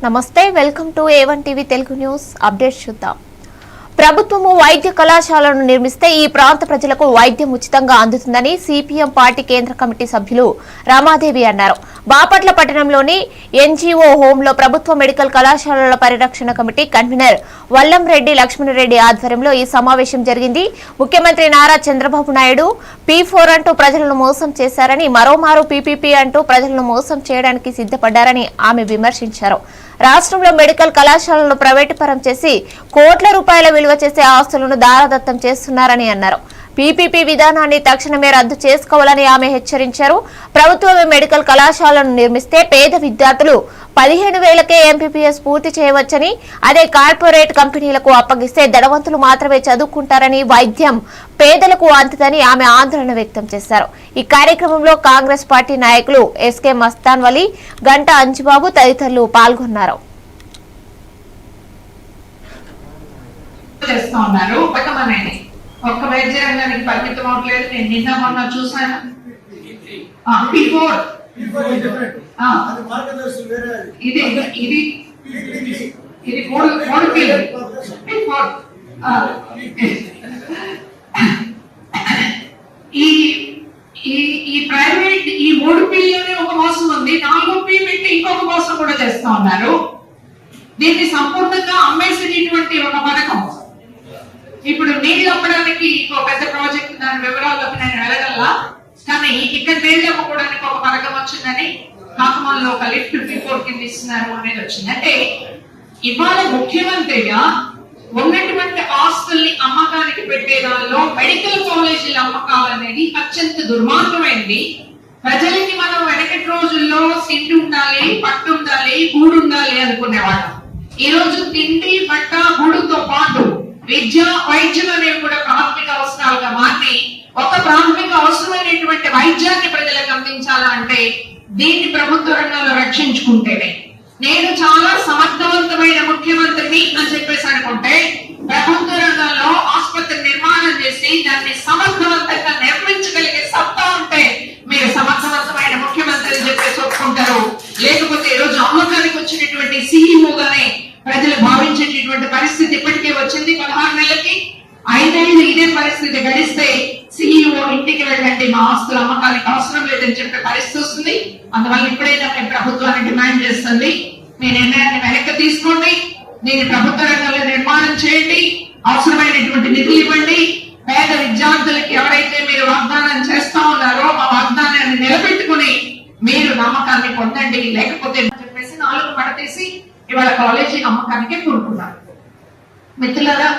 నమస్తే, welcome to A1 TV Telugu news updates చూద్దాం. ప్రభుత్వము వైద్య కళాశాలను నిర్మిస్తే ఈ ప్రాంత ప్రజలకు వైద్యం ఉచితంగా అందుతుందని సిపిఎం పార్టీ కేంద్ర కమిటీ సభ్యులు రామాదేవి అన్నారు. బాపట్ల పట్టణంలోని ఎన్జీఓ హోంలో ప్రభుత్వ మెడికల్ కళాశాలల పరిరక్షణ కమిటీ కన్వీనర్ వల్లంరెడ్డి లక్ష్మణరెడ్డి ఆధ్వర్యంలో ఈ సమావేశం జరిగింది. ముఖ్యమంత్రి నారా చంద్రబాబు నాయుడు P4 అంటూ ప్రజలను మోసం చేశారని, మరోమారు PPP అంటూ ప్రజలను మోసం చేయడానికి సిద్ధపడ్డారని ఆమె విమర్శించారు. రాష్ట్రంలో మెడికల్ కళాశాలను ప్రైవేటు పరం చేసి కోట్ల రూపాయల విలువ చేసే ఆస్తులను దారాదత్తం చేస్తున్నారని అన్నారు. PPP విధానాన్ని తక్షణమే రద్దు చేసుకోవాలని ఆమె హెచ్చరించారు. ప్రభుత్వ మెడికల్ కళాశాలను నిర్మిస్తే పేద విద్యార్థులు 15,000కే MPBS పూర్తి చేయవచ్చని, అదే కార్పొరేట్ కంపెనీలకు అప్పగిస్తే ధనవంతులు మాత్రమే చదువుకుంటారని, వైద్యం పేదలకు అంతదని ఆమె ఆందోళన వ్యక్తం చేశారు. ఈ కార్యక్రమంలో కాంగ్రెస్ పార్టీ నాయకులు SK మస్తాన్ వలి, గంట అంజుబాబు తదితరులు పాల్గొన్నారు. ఒక్క వైద్య రంగానికి పరిమితం అవట్లేదు. నేను నిన్న మొన్న చూసాను. P4 ఇది ఇది ఇది మూడు పిల్లలు P4 ఈ ప్రైవేట్ ఈ 3 పిల్లలని ఒక మోసం ఉంది. 4 P పెట్టి ఇంకొక మోసం కూడా చేస్తా ఉన్నారు. దీన్ని సంపూర్ణంగా అమ్మేసేటటువంటి ఒక పథకం. ఇప్పుడు నీళ్లు అమ్మడానికి ఒక పెద్ద ప్రాజెక్ట్, దాని వివరాల్లోకి నేను వెళ్ళగల, కానీ ఇక్కడ నీళ్లు అమ్ముకోవడానికి ఒక పథకం వచ్చిందని కాకమాల్లో ఒక లిఫ్ట్ P4 కింద ఇస్తున్నారు అనేది వచ్చింది. అంటే ఇవాళ ముఖ్యమంత్రిగా ఉన్నటువంటి ఆస్తుల్ని అమ్మకానికి పెట్టే దానిలో మెడికల్ కాలేజీల అమ్మకాలు అనేది అత్యంత దుర్మార్గమైంది. ప్రజలకి మనం వెనకటి రోజుల్లో తిండి ఉండాలి, పట్టు ఉండాలి, గూడు ఉండాలి అనుకునేవాళ్ళం. ఈ రోజు తిండి, బట్ట, గూడుతో పాటు విద్య, వైద్యం అనేవి కూడా ప్రాథమిక అవసరాలుగా మారి ఒక ప్రాథమిక అవసరమైనటువంటి వైద్యాన్ని ప్రజలకు అందించాలంటే దీన్ని ప్రభుత్వ రంగంలో రక్షించుకుంటేనే. నేను చాలా సమర్థవంతమైన ముఖ్యమంత్రిని అని చెప్పేసి అనుకుంటే ప్రభుత్వ రంగంలో ఆసుపత్రి నిర్మాణం చేసి దాన్ని సమర్థవంతంగా నిర్మించగలిగే సత్తా ఉంటే మీరు సమర్థవంతమైన ముఖ్యమంత్రి అని చెప్పేసి ఒప్పుకుంటారు. లేకపోతే ఈ రోజు అమ్మకానికి వచ్చినటువంటి CEO గానే ప్రజలు భావించేటటువంటి పరిస్థితి ఇప్పటికే వచ్చింది. 16 నెలలకి 5 ఏళ్ళు ఇదే పరిస్థితి గడిస్తే CEO ఇంటికి వెళ్ళండి, మా ఆస్తుల అమ్మకానికి అవసరం లేదని చెప్పే పరిస్థితి వస్తుంది. అందువల్ల ఇప్పుడైనా మేము ప్రభుత్వాన్ని డిమాండ్ చేస్తుంది, మీ నిర్ణయాన్ని వెనక్కి తీసుకోండి, దీన్ని ప్రభుత్వ రంగంలో నిర్మాణం చేయండి, అవసరమైనటువంటి నిధులు ఇవ్వండి. పేద విద్యార్థులకి ఎవరైతే మీరు వాగ్దానం చేస్తా ఉన్నారో ఆ వాగ్దానాన్ని నిలబెట్టుకుని మీరు నమ్మకాన్ని పొందండి. లేకపోతే చెప్పేసి 4 పడతీసి ఇవాళ కాలేజీ అమ్మకానికి కూరుకున్నారు. మిత్రులారా,